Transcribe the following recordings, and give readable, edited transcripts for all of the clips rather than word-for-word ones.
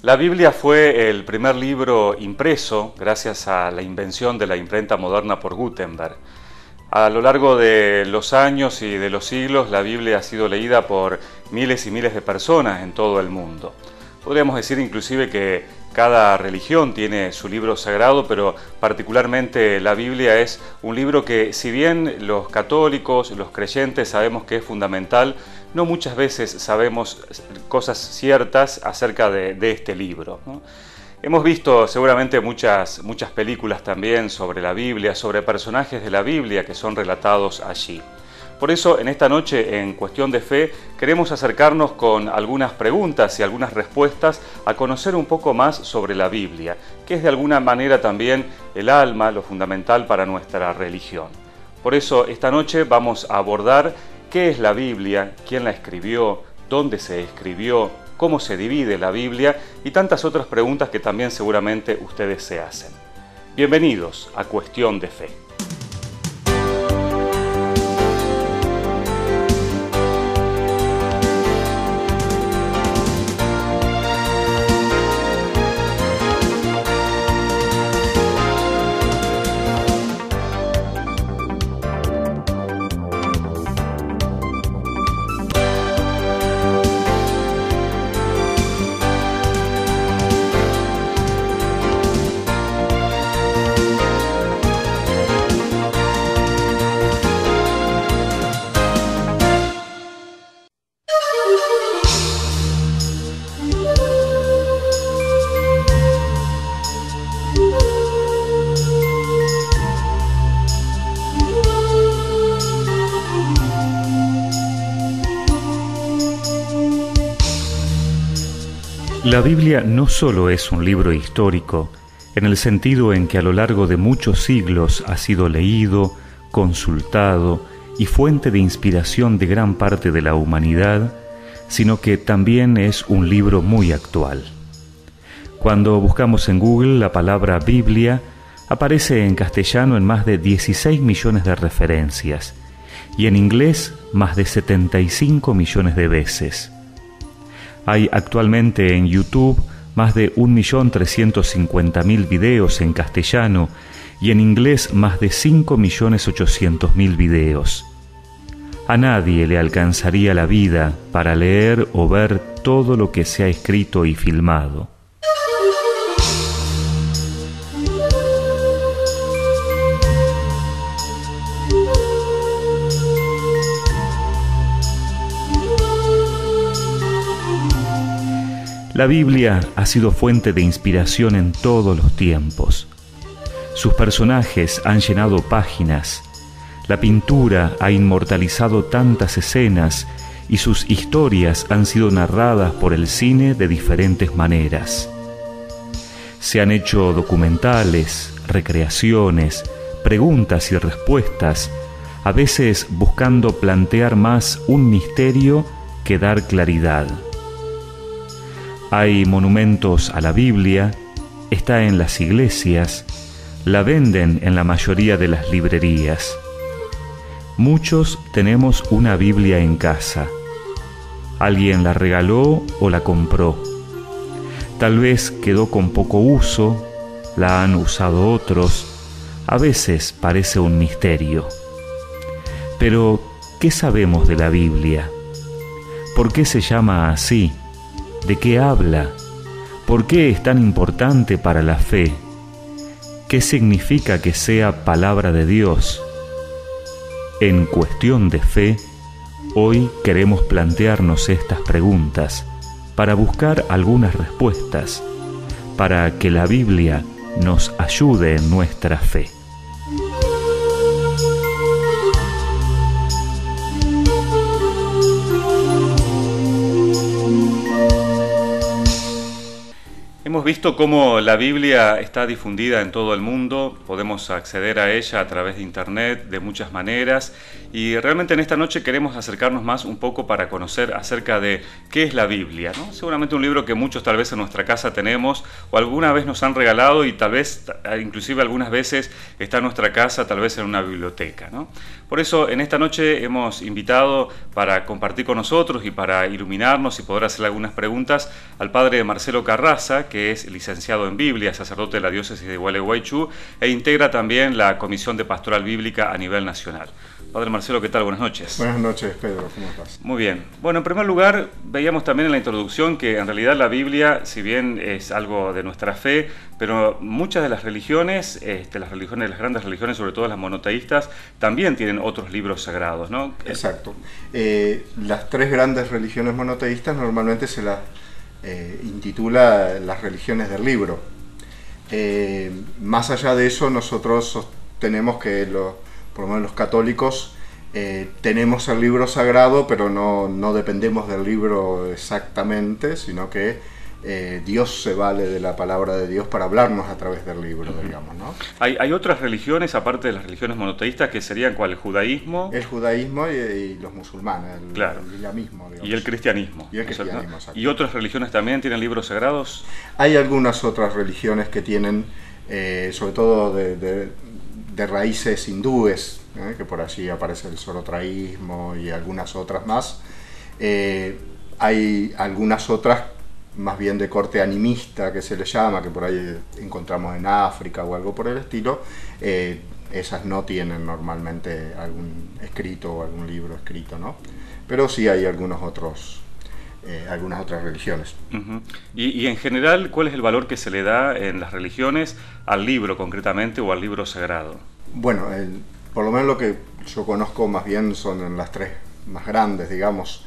La Biblia fue el primer libro impreso gracias a la invención de la imprenta moderna por Gutenberg. A lo largo de los años y de los siglos, la Biblia ha sido leída por miles y miles de personas en todo el mundo. Podríamos decir inclusive que cada religión tiene su libro sagrado, pero particularmente la Biblia es un libro que, si bien los católicos, los creyentes sabemos que es fundamental, no muchas veces sabemos cosas ciertas acerca de este libro, ¿no? Hemos visto seguramente muchas películas también sobre la Biblia, sobre personajes de la Biblia que son relatados allí. Por eso, en esta noche, en Cuestión de Fe, queremos acercarnos con algunas preguntas y algunas respuestas a conocer un poco más sobre la Biblia, que es de alguna manera también el alma, lo fundamental para nuestra religión. Por eso, esta noche vamos a abordar qué es la Biblia, quién la escribió, dónde se escribió, cómo se divide la Biblia y tantas otras preguntas que también seguramente ustedes se hacen. Bienvenidos a Cuestión de Fe. La Biblia no solo es un libro histórico, en el sentido en que a lo largo de muchos siglos ha sido leído, consultado y fuente de inspiración de gran parte de la humanidad, sino que también es un libro muy actual. Cuando buscamos en Google la palabra Biblia, aparece en castellano en más de 16 millones de referencias y en inglés más de 75 millones de veces. Hay actualmente en YouTube más de 1.350.000 videos en castellano y en inglés más de 5.800.000 videos. A nadie le alcanzaría la vida para leer o ver todo lo que se ha escrito y filmado. La Biblia ha sido fuente de inspiración en todos los tiempos. Sus personajes han llenado páginas, la pintura ha inmortalizado tantas escenas y sus historias han sido narradas por el cine de diferentes maneras. Se han hecho documentales, recreaciones, preguntas y respuestas, a veces buscando plantear más un misterio que dar claridad. Hay monumentos a la Biblia, está en las iglesias, la venden en la mayoría de las librerías. Muchos tenemos una Biblia en casa. Alguien la regaló o la compró. Tal vez quedó con poco uso, la han usado otros, a veces parece un misterio. Pero, ¿qué sabemos de la Biblia? ¿Por qué se llama así? ¿De qué habla? ¿Por qué es tan importante para la fe? ¿Qué significa que sea palabra de Dios? En Cuestión de Fe, hoy queremos plantearnos estas preguntas para buscar algunas respuestas, para que la Biblia nos ayude en nuestra fe. Hemos Hemos visto cómo la Biblia está difundida en todo el mundo, podemos acceder a ella a través de internet de muchas maneras y realmente en esta noche queremos acercarnos más un poco para conocer acerca de qué es la Biblia, ¿no? Seguramente un libro que muchos tal vez en nuestra casa tenemos o alguna vez nos han regalado y tal vez, inclusive algunas veces está en nuestra casa, tal vez en una biblioteca, ¿no? Por eso en esta noche hemos invitado para compartir con nosotros y para iluminarnos y poder hacerle algunas preguntas al padre Marcelo Carraza, que es licenciado en Biblia, sacerdote de la diócesis de Gualeguaychú e integra también la Comisión de Pastoral Bíblica a nivel nacional. Padre Marcelo, ¿qué tal? Buenas noches. Buenas noches, Pedro, ¿cómo estás? Muy bien. Bueno, en primer lugar, veíamos también en la introducción que en realidad la Biblia, si bien es algo de nuestra fe, pero muchas de las religiones, las grandes religiones, sobre todo las monoteístas, también tienen otros libros sagrados, ¿no? Exacto. Las tres grandes religiones monoteístas normalmente se las intitula las religiones del libro. Más allá de eso, nosotros sostenemos que por lo menos los católicos tenemos el libro sagrado, pero no dependemos del libro exactamente, sino que Dios se vale de la palabra de Dios para hablarnos a través del libro, digamos, ¿no? ¿Hay otras religiones, aparte de las religiones monoteístas, que serían cuál? ¿El judaísmo? El judaísmo y los musulmanes, claro, el islamismo, digamos. Y el cristianismo. Y el cristianismo, exacto. ¿Y otras religiones también tienen libros sagrados? Hay algunas otras religiones que tienen, sobre todo de raíces hindúes, que por allí aparece el zoroastrianismo y algunas otras más. Hay algunas otras más bien de corte animista, que se le llama, que por ahí encontramos en África o algo por el estilo. Esas no tienen normalmente algún escrito o algún libro escrito, ¿no? Pero sí hay algunas otras religiones. Uh-huh. Y en general, ¿cuál es el valor que se le da en las religiones al libro concretamente o al libro sagrado? Bueno, por lo menos lo que yo conozco más bien son en las tres más grandes, digamos,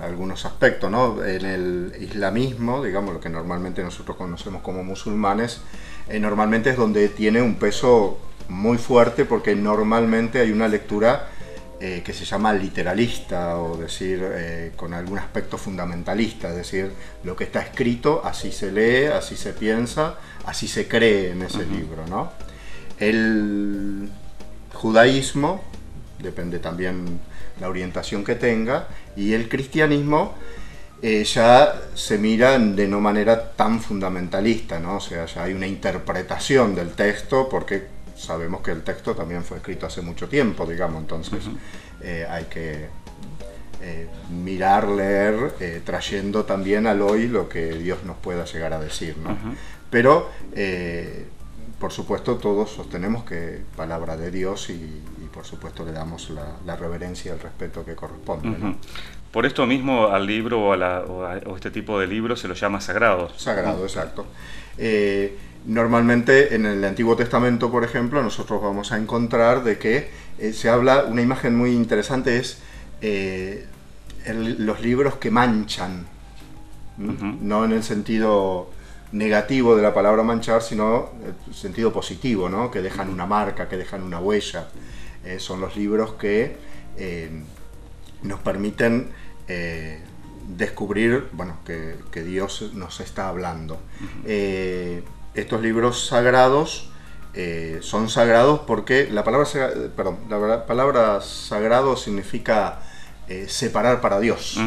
algunos aspectos, ¿no? En el islamismo, digamos, lo que normalmente nosotros conocemos como musulmanes, normalmente es donde tiene un peso muy fuerte, porque normalmente hay una lectura que se llama literalista, o decir, con algún aspecto fundamentalista, es decir, lo que está escrito, así se lee, así se piensa, así se cree en ese libro, ¿no? El judaísmo, depende también la orientación que tenga, y el cristianismo ya se mira de no manera tan fundamentalista, ¿no? O sea, ya hay una interpretación del texto, porque sabemos que el texto también fue escrito hace mucho tiempo, digamos, entonces hay que mirar, leer, trayendo también al hoy lo que Dios nos pueda llegar a decir, ¿no? Pero por supuesto todos sostenemos que palabra de Dios y por supuesto le damos la reverencia y el respeto que corresponde, ¿no? Por esto mismo al libro o este tipo de libros se los llama sagrados. Sagrado, exacto. Normalmente en el Antiguo Testamento, por ejemplo, nosotros vamos a encontrar de que se habla, una imagen muy interesante es los libros que manchan, no en el sentido negativo de la palabra manchar, sino en el sentido positivo, ¿no? Que dejan una marca, que dejan una huella. Son los libros que nos permiten descubrir, bueno, que Dios nos está hablando. Estos libros sagrados son sagrados porque la palabra sagrado significa separar para Dios.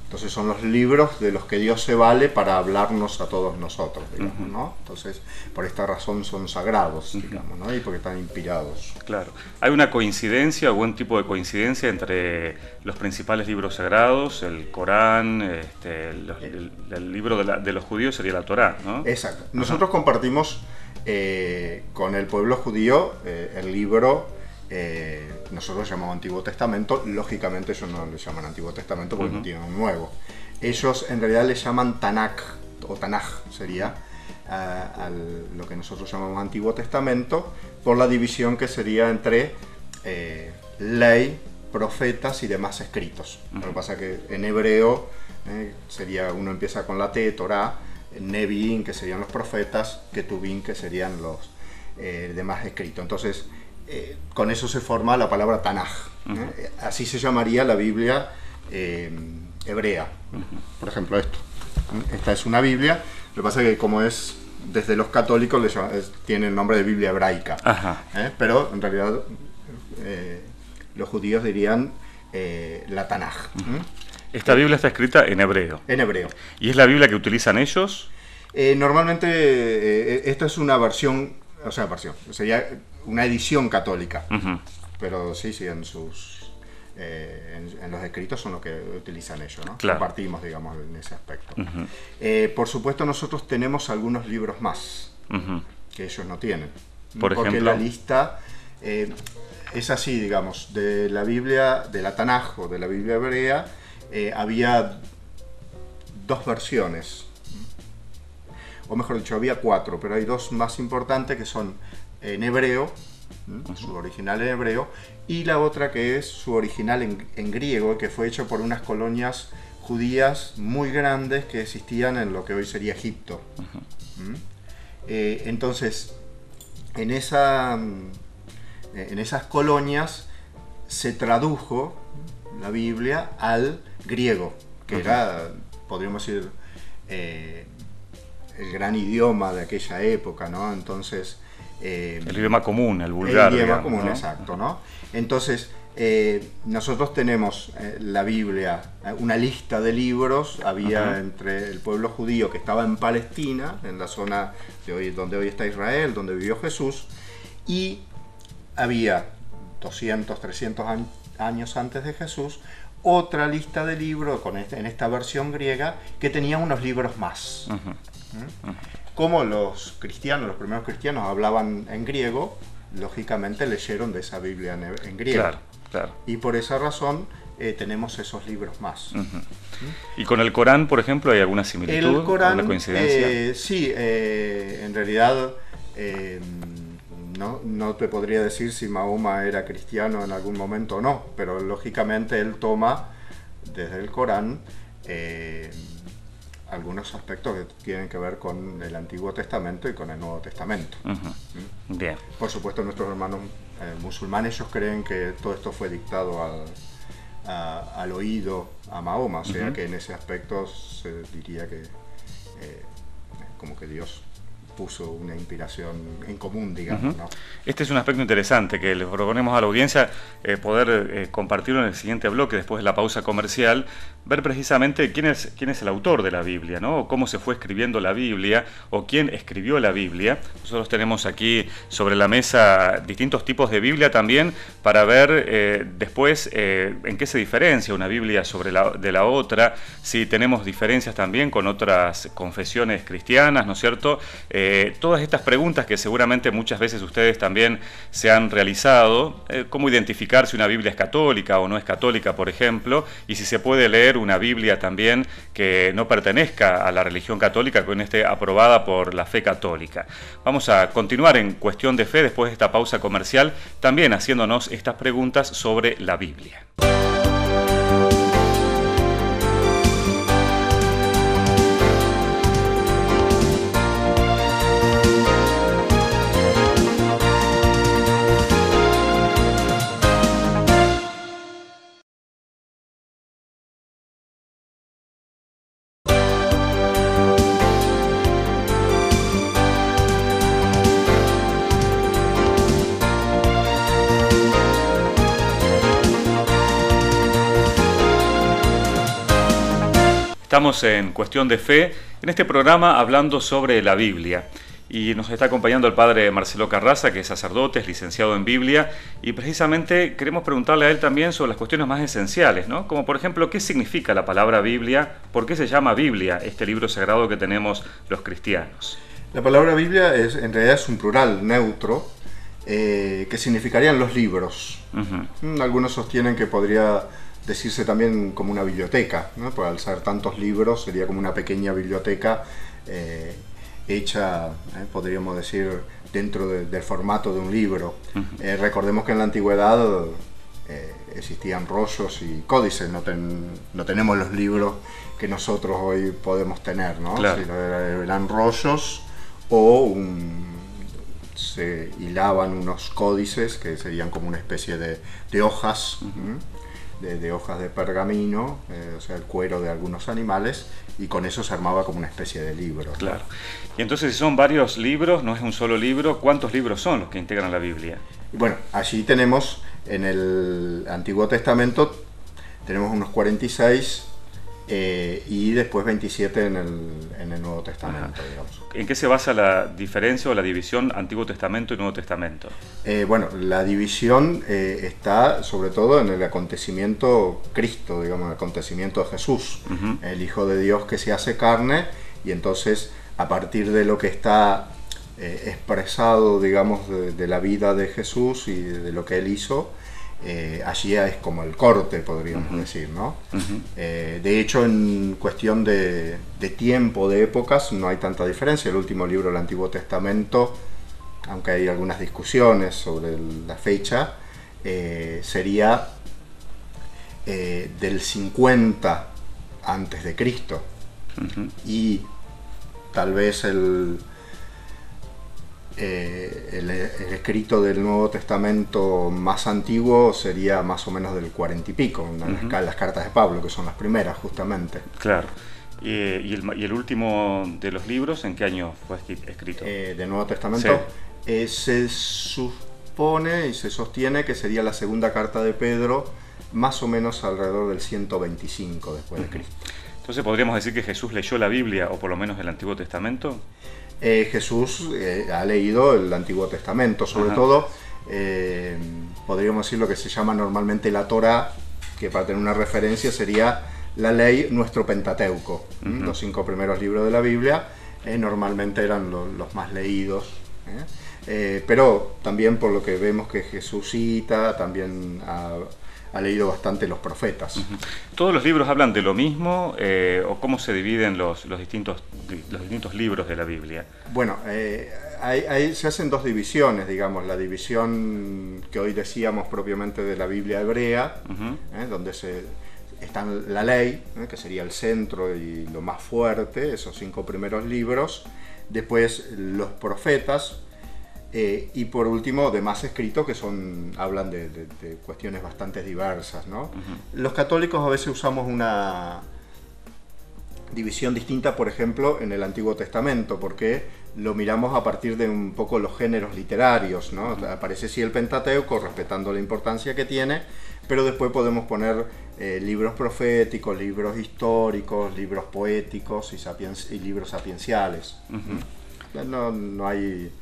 Entonces son los libros de los que Dios se vale para hablarnos a todos nosotros, digamos, ¿no? Entonces, por esta razón son sagrados, digamos, ¿no? Y porque están inspirados. Claro. ¿Hay una coincidencia, algún tipo de coincidencia entre los principales libros sagrados, el Corán, el libro de los judíos sería la Torá, ¿no? Exacto. Nosotros compartimos con el pueblo judío el libro. Nosotros llamamos Antiguo Testamento, lógicamente ellos no le llaman Antiguo Testamento porque no tienen un nuevo. Ellos en realidad le llaman Tanakh, o Tanaj sería, a lo que nosotros llamamos Antiguo Testamento, por la división que sería entre ley, profetas y demás escritos. Lo que pasa es que en hebreo sería, uno empieza con la T, Torah, Nevi'im, que serían los profetas, Ketuvim, que serían los demás escritos. Entonces, con eso se forma la palabra Tanaj. Así se llamaría la Biblia hebrea. Por ejemplo, esto. Esta es una Biblia Lo que pasa es que como es desde los católicos tiene el nombre de Biblia hebraica. Ajá. Pero en realidad los judíos dirían la Tanaj. Esta Biblia está escrita en hebreo. En hebreo. ¿Y es la Biblia que utilizan ellos? Normalmente esta es una versión, sería una edición católica. Pero sí, en sus en los escritos son lo que utilizan ellos, ¿no? Claro. Compartimos, digamos, en ese aspecto. Por supuesto, nosotros tenemos algunos libros más que ellos no tienen. Por porque ejemplo, la lista es así, digamos, de la Biblia, de la Tanaj o de la Biblia hebrea, había dos versiones. O mejor dicho, había cuatro, pero hay dos más importantes que son en hebreo, su original en hebreo, y la otra que es su original en griego, que fue hecho por unas colonias judías muy grandes que existían en lo que hoy sería Egipto. Entonces, en esas colonias se tradujo la Biblia al griego, que era, podríamos decir, el gran idioma de aquella época, ¿no? Entonces, el idioma común, el vulgar. El idioma digamos, común, ¿no? exacto, ¿no? Entonces, nosotros tenemos la Biblia, una lista de libros, había entre el pueblo judío que estaba en Palestina, en la zona de hoy, donde hoy está Israel, donde vivió Jesús, y había 200, 300 años antes de Jesús, otra lista de libros en esta versión griega que tenía unos libros más. Como los primeros cristianos hablaban en griego, lógicamente leyeron de esa Biblia en griego. Claro, claro. Y por esa razón tenemos esos libros más. ¿Y con el Corán, por ejemplo, hay alguna similitud? El Corán, ¿Alguna coincidencia? sí, en realidad no te podría decir si Mahoma era cristiano en algún momento o no, pero lógicamente él toma desde el Corán algunos aspectos que tienen que ver con el Antiguo Testamento y con el Nuevo Testamento. Bien. Por supuesto, nuestros hermanos musulmanes, ellos creen que todo esto fue dictado al oído a Mahoma, o sea que en ese aspecto se diría que como que Dios puso una inspiración en común, digamos, ¿no? Este es un aspecto interesante que le proponemos a la audiencia poder compartirlo en el siguiente bloque, después de la pausa comercial, ver precisamente quién es el autor de la Biblia, ¿no? O cómo se fue escribiendo la Biblia, o quién escribió la Biblia. Nosotros tenemos aquí sobre la mesa distintos tipos de Biblia también, para ver después en qué se diferencia una Biblia de la otra, si tenemos diferencias también con otras confesiones cristianas, ¿no es cierto? Todas estas preguntas que seguramente muchas veces ustedes también se han realizado, cómo identificar si una Biblia es católica o no es católica, por ejemplo, y si se puede leer una Biblia también que no pertenezca a la religión católica, que no esté aprobada por la fe católica. Vamos a continuar en Cuestión de Fe después de esta pausa comercial, también haciéndonos estas preguntas sobre la Biblia. Estamos en Cuestión de Fe, en este programa hablando sobre la Biblia. Y nos está acompañando el padre Marcelo Carraza, que es sacerdote, es licenciado en Biblia, y precisamente queremos preguntarle a él también sobre las cuestiones más esenciales, ¿no? Como por ejemplo, ¿qué significa la palabra Biblia? ¿Por qué se llama Biblia, este libro sagrado que tenemos los cristianos? La palabra Biblia en realidad es un plural neutro, que significarían los libros. Algunos sostienen que podría decirse también como una biblioteca, ¿no? Por al ser tantos libros sería como una pequeña biblioteca hecha, podríamos decir, dentro del formato de un libro. Recordemos que en la antigüedad existían rollos y códices, no tenemos los libros que nosotros hoy podemos tener, ¿no? Claro. Eran rollos o se hilaban unos códices que serían como una especie de hojas. de hojas de pergamino, o sea, el cuero de algunos animales, y con eso se armaba como una especie de libro. Claro. Y entonces, si son varios libros, no es un solo libro, ¿cuántos libros son los que integran la Biblia? Bueno, allí tenemos, en el Antiguo Testamento, tenemos unos 46 y después 27 en el Nuevo Testamento, digamos. ¿En qué se basa la diferencia o la división Antiguo Testamento y Nuevo Testamento? Bueno, la división está sobre todo en el acontecimiento Cristo, digamos, el acontecimiento de Jesús, el Hijo de Dios que se hace carne, y entonces a partir de lo que está expresado, digamos, de la vida de Jesús y de lo que Él hizo, allí es como el corte, podríamos decir, ¿no? De hecho, en cuestión de tiempo, de épocas, no hay tanta diferencia. El último libro del Antiguo Testamento, aunque hay algunas discusiones sobre la fecha, sería del 50 antes de Cristo, y tal vez el escrito del Nuevo Testamento más antiguo sería más o menos del 40 y pico, las cartas de Pablo, que son las primeras justamente. Claro. ¿Y el último de los libros, en qué año fue escrito? ¿Del Nuevo Testamento? Sí. Se supone y se sostiene que sería la segunda carta de Pedro, más o menos alrededor del 125 después de Cristo. Entonces, ¿podríamos decir que Jesús leyó la Biblia, o por lo menos el Antiguo Testamento? Jesús ha leído el Antiguo Testamento, sobre todo podríamos decir lo que se llama normalmente la Torá, que para tener una referencia sería la ley, nuestro Pentateuco. Los 5 primeros libros de la Biblia normalmente eran los más leídos, pero también por lo que vemos que Jesús cita, también ha leído bastante los profetas. ¿Todos los libros hablan de lo mismo o cómo se dividen los distintos libros de la Biblia? Bueno, se hacen dos divisiones, digamos. La división que hoy decíamos propiamente de la Biblia hebrea, donde está la ley, que sería el centro y lo más fuerte, esos 5 primeros libros. Después los profetas, y por último demás escritos que hablan de cuestiones bastante diversas, ¿no? Los católicos a veces usamos una división distinta, por ejemplo, en el Antiguo Testamento, porque lo miramos a partir de un poco los géneros literarios, ¿no? Aparece sí el Pentateuco, respetando la importancia que tiene, pero después podemos poner libros proféticos, libros históricos, libros poéticos y libros sapienciales. No hay...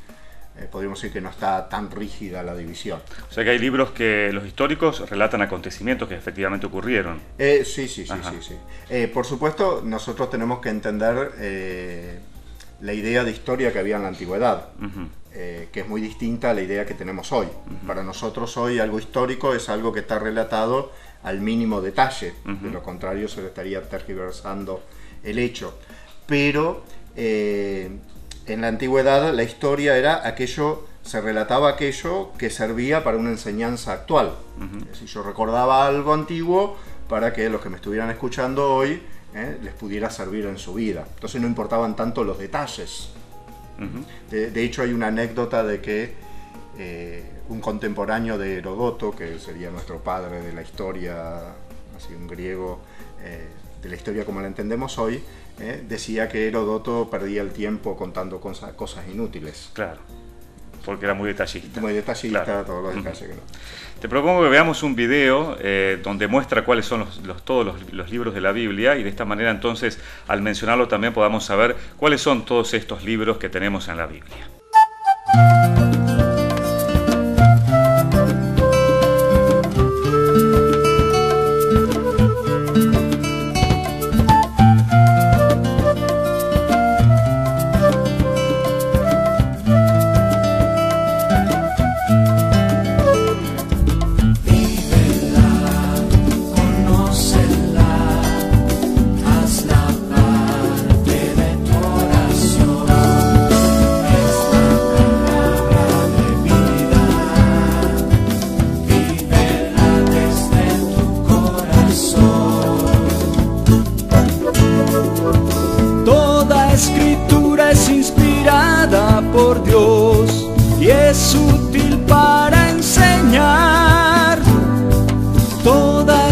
podríamos decir que no está tan rígida la división. O sea que hay libros que los históricos relatan acontecimientos que efectivamente ocurrieron. Sí. Por supuesto, nosotros tenemos que entender la idea de historia que había en la antigüedad, que es muy distinta a la idea que tenemos hoy. Para nosotros hoy algo histórico es algo que está relatado al mínimo detalle, de lo contrario se le estaría tergiversando el hecho. Pero en la antigüedad la historia era se relataba aquello que servía para una enseñanza actual. Es decir, yo recordaba algo antiguo para que los que me estuvieran escuchando hoy les pudiera servir en su vida. Entonces no importaban tanto los detalles. De hecho hay una anécdota de que un contemporáneo de Heródoto, que sería nuestro padre de la historia, así un griego, de la historia como la entendemos hoy, decía que Heródoto perdía el tiempo contando cosas inútiles. Claro, porque era muy detallista. Muy detallista, claro. Todos los detalles que no. Te propongo que veamos un video donde muestra cuáles son todos los libros de la Biblia, y de esta manera entonces, al mencionarlo también podamos saber cuáles son todos estos libros que tenemos en la Biblia. Por Dios y es útil para enseñar. Toda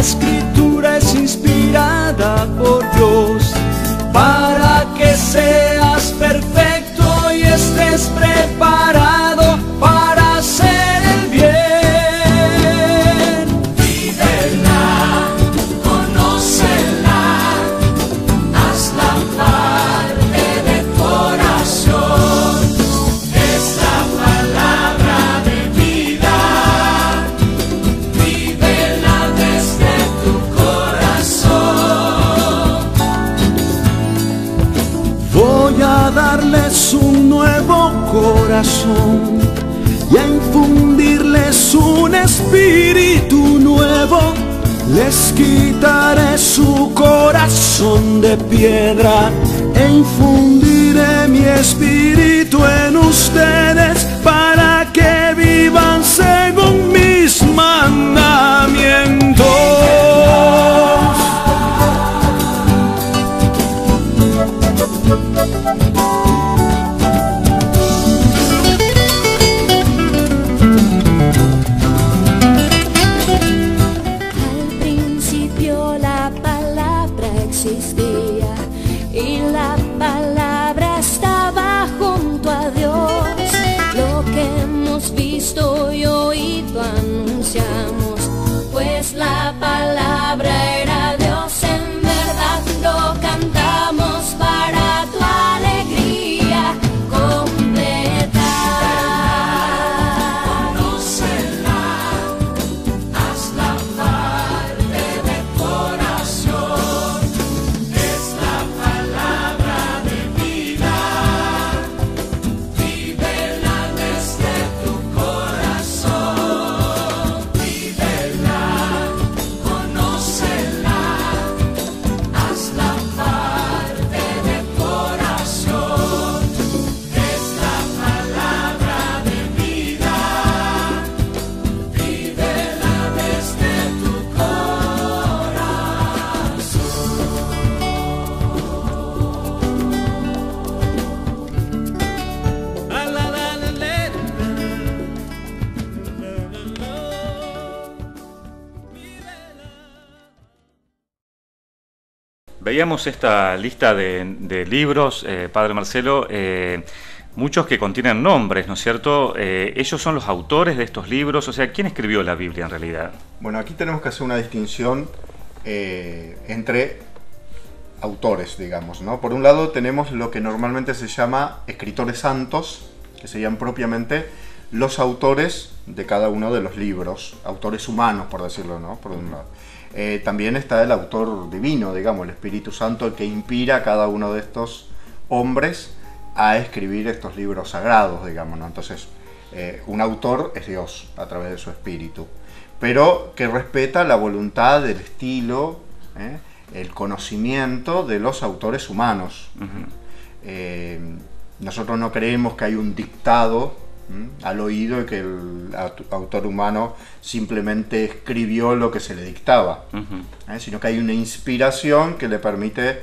a darles un nuevo corazón y a infundirles un espíritu nuevo. Les quitaré su corazón de piedra e infundiré mi espíritu en ustedes para que vivan según mis mandamientos. Y la palabra estaba junto a Dios. Lo que hemos visto y oído anunciamos, pues la palabra era Dios en verdad. Lo cantamos para tu alegría completa. Conócela, hazla parte de corazón. Es la palabra de vida, vívela desde tu corazón, vívela, conócela, hazla parte de corazón. Es la palabra de vida, vívela desde tu Veíamos esta lista de libros, Padre Marcelo, muchos que contienen nombres, ¿no es cierto? Ellos son los autores de estos libros, o sea, ¿quién escribió la Biblia en realidad? Bueno, aquí tenemos que hacer una distinción entre autores, digamos, ¿no? Por un lado tenemos lo que normalmente se llama escritores santos, que serían propiamente los autores de cada uno de los libros, autores humanos, por decirlo, ¿no? Por un lado. También está el autor divino, digamos, el Espíritu Santo, el que inspira a cada uno de estos hombres a escribir estos libros sagrados, digamos, ¿no? Entonces, un autor es Dios a través de su espíritu, pero que respeta la voluntad, el estilo, el conocimiento de los autores humanos. Nosotros no creemos que hay un dictado al oído y que el autor humano simplemente escribió lo que se le dictaba, sino que hay una inspiración que le permite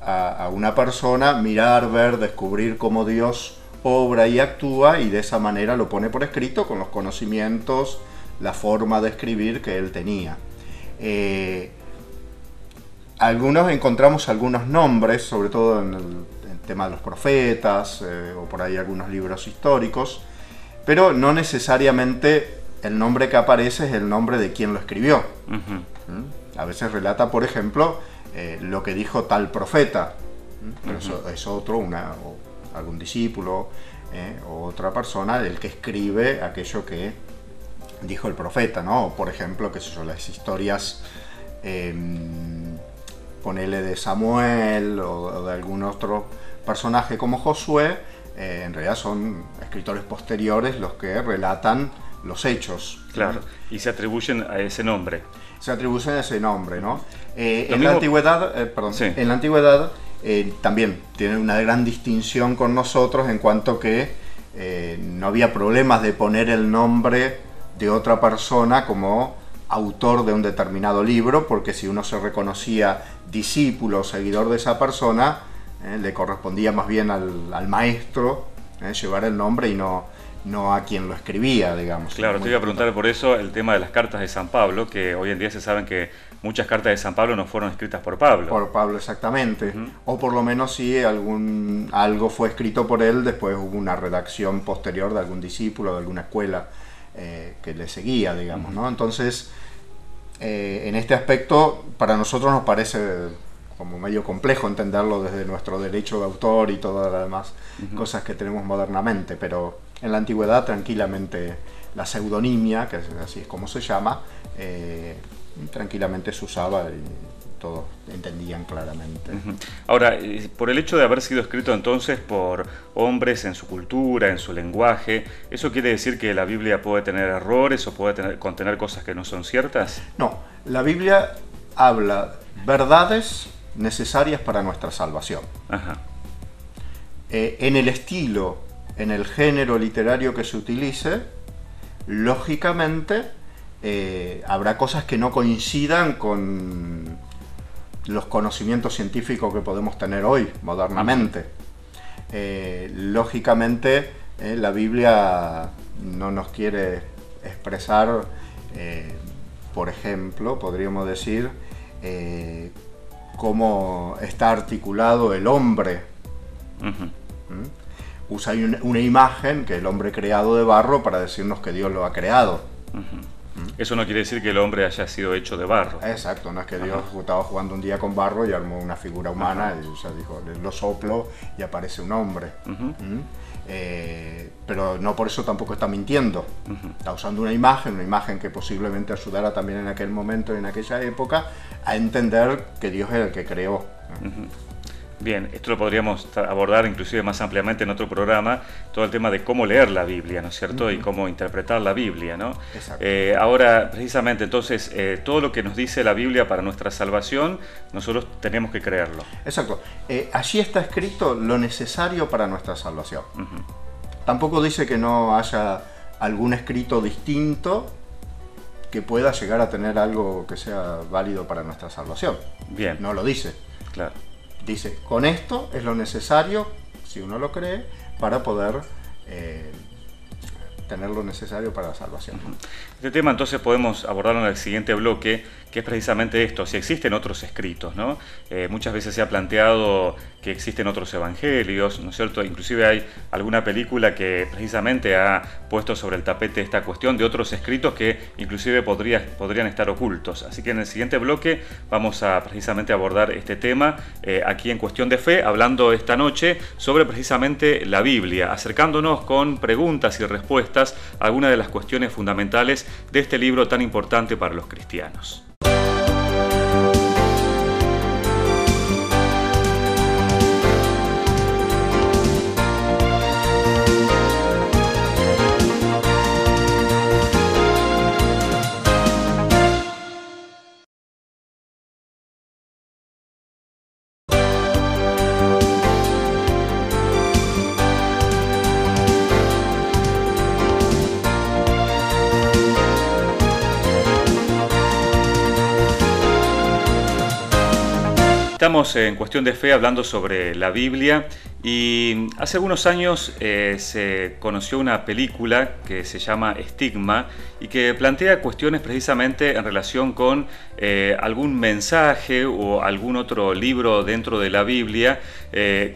a una persona mirar, ver, descubrir cómo Dios obra y actúa, y de esa manera lo pone por escrito con los conocimientos, la forma de escribir que él tenía. Encontramos algunos nombres, sobre todo en el tema de los profetas, o por ahí algunos libros históricos, pero no necesariamente el nombre que aparece es el nombre de quien lo escribió. A veces relata, por ejemplo, lo que dijo tal profeta, pero eso es otro, o algún discípulo o otra persona el que escribe aquello que dijo el profeta, ¿no? Por ejemplo, qué sé yo, las historias, ponele de Samuel o de algún otro personaje como Josué, en realidad son escritores posteriores los que relatan los hechos. Claro, y se atribuyen a ese nombre. Se atribuyen a ese nombre, ¿no? En la antigüedad, en la antigüedad también tienen una gran distinción con nosotros en cuanto que no había problemas de poner el nombre de otra persona como autor de un determinado libro, porque si uno se reconocía discípulo o seguidor de esa persona, le correspondía más bien al maestro llevar el nombre y no a quien lo escribía, digamos. Claro, te iba a preguntar por eso el tema de las cartas de San Pablo, que hoy en día se saben que muchas cartas de San Pablo no fueron escritas por Pablo. Por Pablo, exactamente. O por lo menos sí algo fue escrito por él, después hubo una redacción posterior de algún discípulo, de alguna escuela que le seguía, digamos, ¿no? Entonces, en este aspecto, para nosotros nos parece como medio complejo entenderlo desde nuestro derecho de autor y todas las demás cosas que tenemos modernamente, pero en la antigüedad tranquilamente la pseudonimia, que así es como se llama, tranquilamente se usaba y todos entendían claramente. Ahora, por el hecho de haber sido escrito entonces por hombres en su cultura, en su lenguaje, ¿eso quiere decir que la Biblia puede tener errores o puede contener cosas que no son ciertas? No, la Biblia habla verdades necesarias para nuestra salvación. Ajá. En el estilo, en el género literario que se utilice, lógicamente habrá cosas que no coincidan con los conocimientos científicos que podemos tener hoy, modernamente. Lógicamente, la Biblia no nos quiere expresar, por ejemplo, podríamos decir, cómo está articulado el hombre. Usa una imagen, que es el hombre creado de barro, para decirnos que Dios lo ha creado. Eso no quiere decir que el hombre haya sido hecho de barro. Exacto, no es que Dios estaba jugando un día con barro y armó una figura humana, y, o sea, dijo, lo soplo y aparece un hombre. Pero no por eso tampoco está mintiendo. Está usando una imagen que posiblemente ayudara también en aquel momento y en aquella época a entender que Dios es el que creó. Bien, esto lo podríamos abordar inclusive más ampliamente en otro programa, todo el tema de cómo leer la Biblia, ¿no es cierto? Y cómo interpretar la Biblia, ¿no? Exacto. Ahora, precisamente, entonces, todo lo que nos dice la Biblia para nuestra salvación, nosotros tenemos que creerlo. Exacto. Allí está escrito lo necesario para nuestra salvación. Tampoco dice que no haya algún escrito distinto que pueda llegar a tener algo que sea válido para nuestra salvación. Bien. No lo dice. Claro. Dice, con esto es lo necesario, si uno lo cree, para poder tener lo necesario para la salvación. Este tema entonces podemos abordarlo en el siguiente bloque, que es precisamente esto, si existen otros escritos, ¿no? Muchas veces se ha planteado que existen otros evangelios, ¿no es cierto? Inclusive hay alguna película que precisamente ha puesto sobre el tapete esta cuestión de otros escritos que inclusive podrían estar ocultos. Así que en el siguiente bloque vamos a precisamente abordar este tema aquí en Cuestión de Fe, hablando esta noche sobre precisamente la Biblia, acercándonos con preguntas y respuestas a algunas de las cuestiones fundamentales de este libro tan importante para los cristianos. Estamos en Cuestión de Fe hablando sobre la Biblia y hace algunos años se conoció una película que se llama Estigma y que plantea cuestiones precisamente en relación con algún mensaje o algún otro libro dentro de la Biblia,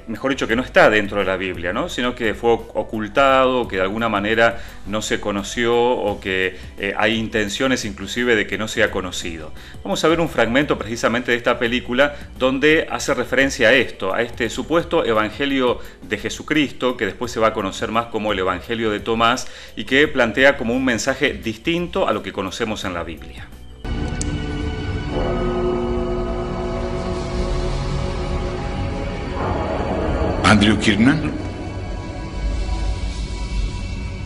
mejor dicho, que no está dentro de la Biblia, ¿no? Sino que fue ocultado, que de alguna manera no se conoció o que hay intenciones inclusive de que no sea conocido. Vamos a ver un fragmento precisamente de esta película donde hace referencia a esto, a este supuesto evangelio de Jesucristo, que después se va a conocer más como el Evangelio de Tomás y que plantea como un mensaje distinto a lo que conocemos en la Biblia. ¿Andrew Kiernan?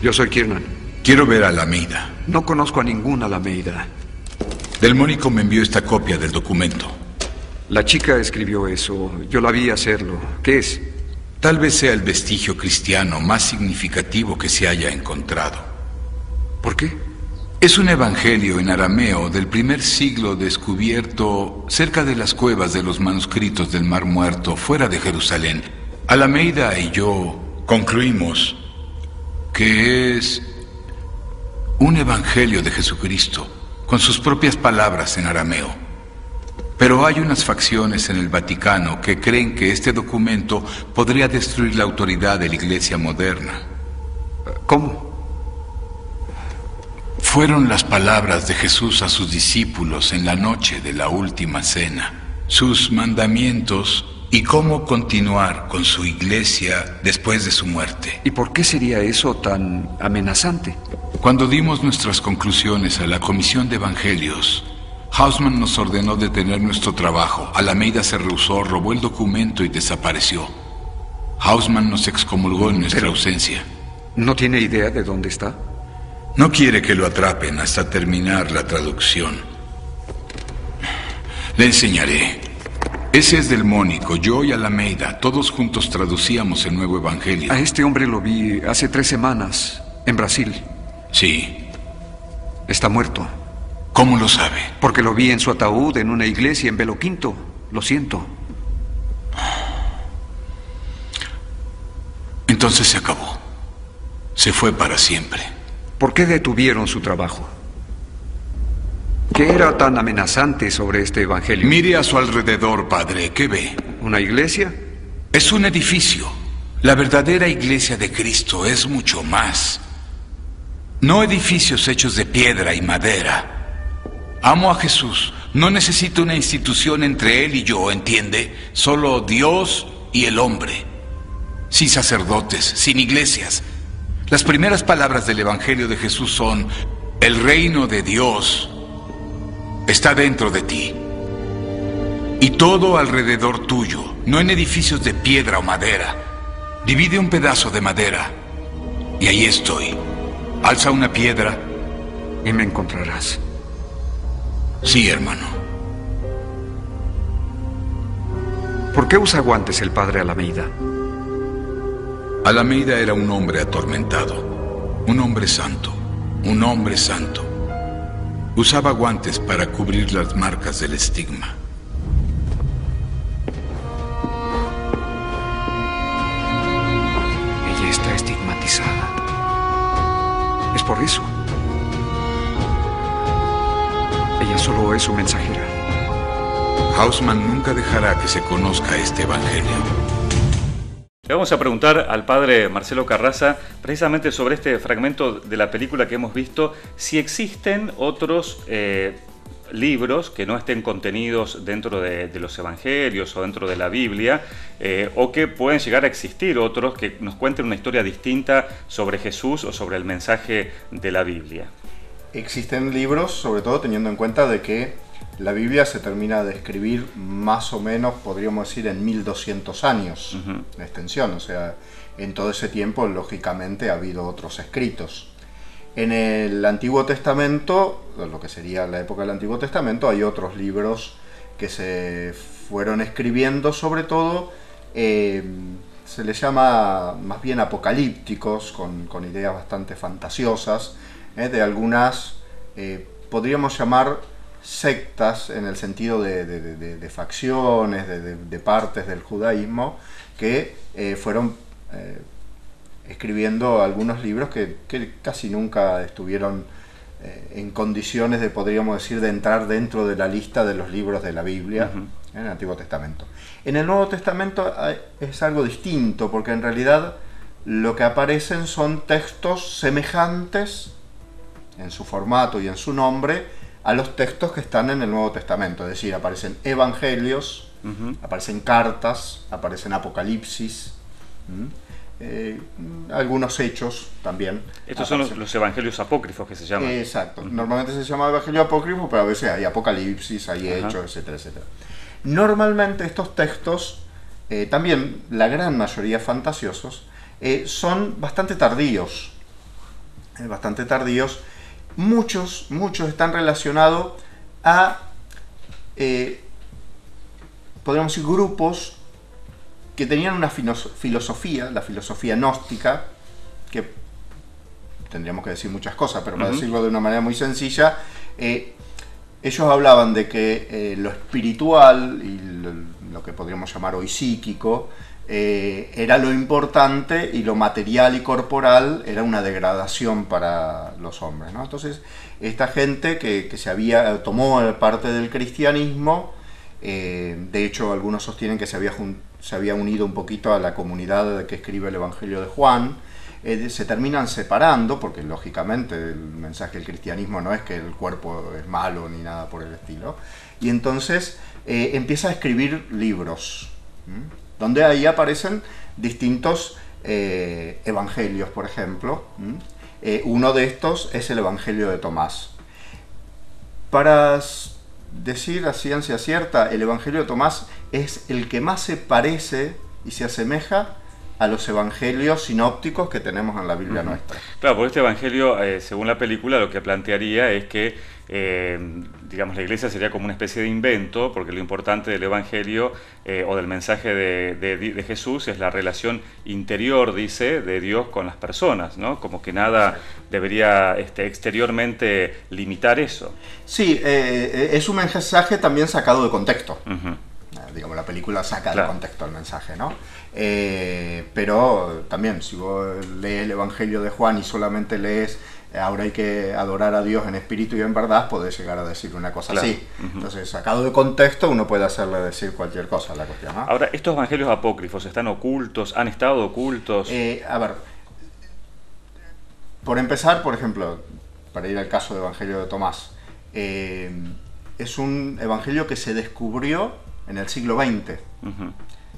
Yo soy Kiernan. Quiero ver a Almeida. No conozco a ningún Almeida. Delmónico me envió esta copia del documento. La chica escribió eso. Yo la vi hacerlo. ¿Qué es? Tal vez sea el vestigio cristiano más significativo que se haya encontrado. ¿Por qué? Es un evangelio en arameo del primer siglo descubierto cerca de las cuevas de los manuscritos del Mar Muerto, fuera de Jerusalén. Almeida y yo concluimos que es un evangelio de Jesucristo, con sus propias palabras en arameo. Pero hay unas facciones en el Vaticano que creen que este documento podría destruir la autoridad de la Iglesia moderna. ¿Cómo? Fueron las palabras de Jesús a sus discípulos en la noche de la última cena, sus mandamientos y cómo continuar con su Iglesia después de su muerte. ¿Y por qué sería eso tan amenazante? Cuando dimos nuestras conclusiones a la Comisión de Evangelios, Hausmann nos ordenó detener nuestro trabajo. Almeida se rehusó, robó el documento y desapareció. Hausmann nos excomulgó en nuestra ausencia. ¿No tiene idea de dónde está? No quiere que lo atrapen hasta terminar la traducción. Le enseñaré. Ese es Delmónico, yo y Almeida. Todos juntos traducíamos el Nuevo Evangelio. A este hombre lo vi hace 3 semanas, en Brasil. Sí. Está muerto. ¿Cómo lo sabe? Porque lo vi en su ataúd en una iglesia en Belo Quinto. Lo siento. Entonces se acabó. Se fue para siempre. ¿Por qué detuvieron su trabajo? ¿Qué era tan amenazante sobre este evangelio? Mire a su alrededor, padre. ¿Qué ve? ¿Una iglesia? Es un edificio. La verdadera iglesia de Cristo es mucho más. No edificios hechos de piedra y madera. Amo a Jesús. No necesito una institución entre él y yo, ¿entiende? Solo Dios y el hombre. Sin sacerdotes, sin iglesias. Las primeras palabras del Evangelio de Jesús son: el reino de Dios está dentro de ti. Y todo alrededor tuyo, no en edificios de piedra o madera. Divide un pedazo de madera y ahí estoy. Alza una piedra y me encontrarás. Sí, hermano. ¿Por qué usa guantes el padre Almeida? Almeida era un hombre atormentado, un hombre santo, un hombre santo. Usaba guantes para cubrir las marcas del estigma. Ella está estigmatizada. Es por eso. Ella solo es su mensajera. Hausmann nunca dejará que se conozca este evangelio. Le vamos a preguntar al padre Marcelo Carraza precisamente sobre este fragmento de la película que hemos visto, si existen otros libros que no estén contenidos dentro de los evangelios o dentro de la Biblia, o que pueden llegar a existir otros que nos cuenten una historia distinta sobre Jesús o sobre el mensaje de la Biblia. Existen libros, sobre todo teniendo en cuenta de que la Biblia se termina de escribir más o menos, podríamos decir, en 1200 años de extensión. O sea, en todo ese tiempo, lógicamente, ha habido otros escritos. En el Antiguo Testamento, lo que sería la época del Antiguo Testamento, hay otros libros que se fueron escribiendo, sobre todo, se les llama más bien apocalípticos, con ideas bastante fantasiosas, de algunas, podríamos llamar sectas, en el sentido de facciones, de partes del judaísmo, que fueron escribiendo algunos libros que casi nunca estuvieron en condiciones de, podríamos decir, de entrar dentro de la lista de los libros de la Biblia en el Antiguo Testamento. En el Nuevo Testamento es algo distinto, porque en realidad lo que aparecen son textos semejantes en su formato y en su nombre a los textos que están en el Nuevo Testamento. Es decir, aparecen evangelios, aparecen cartas, aparecen apocalipsis, algunos hechos también. Estos son los evangelios apócrifos que se llaman. Exacto. Normalmente se llama evangelio apócrifo, pero a veces hay apocalipsis, hay hechos, etcétera, etcétera. Normalmente estos textos, también la gran mayoría fantasiosos, son bastante tardíos. Muchos están relacionados a, podríamos decir, grupos que tenían una filosofía, la filosofía gnóstica, que tendríamos que decir muchas cosas, pero para decirlo de una manera muy sencilla, ellos hablaban de que lo espiritual y lo que podríamos llamar hoy psíquico era lo importante, y lo material y corporal era una degradación para los hombres, ¿no? Entonces, esta gente que tomó parte del cristianismo, de hecho algunos sostienen que se había unido un poquito a la comunidad que escribe el Evangelio de Juan, se terminan separando, porque lógicamente el mensaje del cristianismo no es que el cuerpo es malo ni nada por el estilo, y entonces empieza a escribir libros, donde ahí aparecen distintos evangelios, por ejemplo. Uno de estos es el Evangelio de Tomás. Para decir a ciencia cierta, el Evangelio de Tomás es el que más se parece y se asemeja a los evangelios sinópticos que tenemos en la Biblia nuestra. Claro, porque este evangelio, según la película, lo que plantearía es que, digamos, la iglesia sería como una especie de invento, porque lo importante del evangelio o del mensaje de Jesús es la relación interior, dice, de Dios con las personas, ¿no? Como que nada debería exteriormente limitar eso. Sí, es un mensaje también sacado de contexto. Digamos, la película saca de contexto el mensaje, ¿no? Pero también, si vos lees el Evangelio de Juan y solamente lees ahora hay que adorar a Dios en espíritu y en verdad, podés llegar a decir una cosa así. Entonces, sacado de contexto, uno puede hacerle decir cualquier cosa a la cuestión, ¿no? Ahora, ¿estos evangelios apócrifos están ocultos? ¿Han estado ocultos? A ver, por empezar, por ejemplo, para ir al caso del Evangelio de Tomás, es un evangelio que se descubrió en el siglo XX.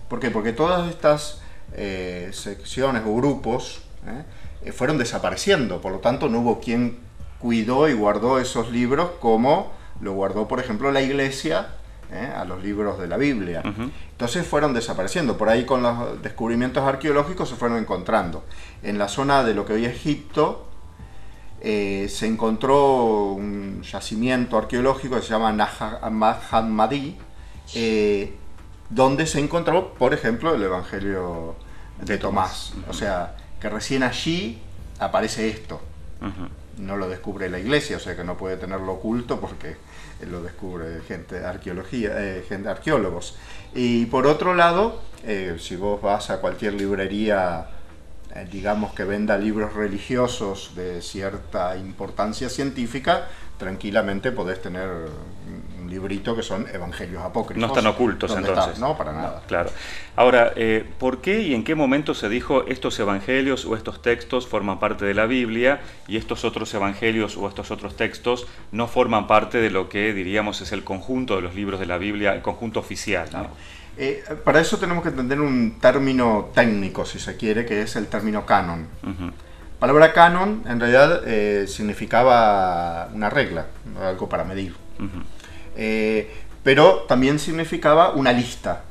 ¿Por qué? Porque todas estas secciones o grupos fueron desapareciendo, por lo tanto no hubo quien cuidó y guardó esos libros como lo guardó, por ejemplo, la Iglesia a los libros de la Biblia. Entonces fueron desapareciendo, por ahí con los descubrimientos arqueológicos se fueron encontrando. En la zona de lo que hoy es Egipto se encontró un yacimiento arqueológico que se llama Nag Hammadi, donde se encontró, por ejemplo, el Evangelio de Tomás. O sea, que recién allí aparece esto. No lo descubre la Iglesia, o sea que no puede tenerlo oculto porque lo descubre gente arqueólogos. Y por otro lado, si vos vas a cualquier librería, digamos que venda libros religiosos de cierta importancia científica, tranquilamente podés tener un librito que son evangelios apócrifos. No están ocultos entonces. No, para nada. Claro. Ahora, ¿por qué y en qué momento se dijo estos evangelios o estos textos forman parte de la Biblia y estos otros evangelios o estos otros textos no forman parte de lo que diríamos es el conjunto de los libros de la Biblia, el conjunto oficial, ¿no? Para eso tenemos que entender un término técnico, si se quiere, que es el término canon. La palabra canon en realidad significaba una regla, algo para medir. Pero también significaba una lista.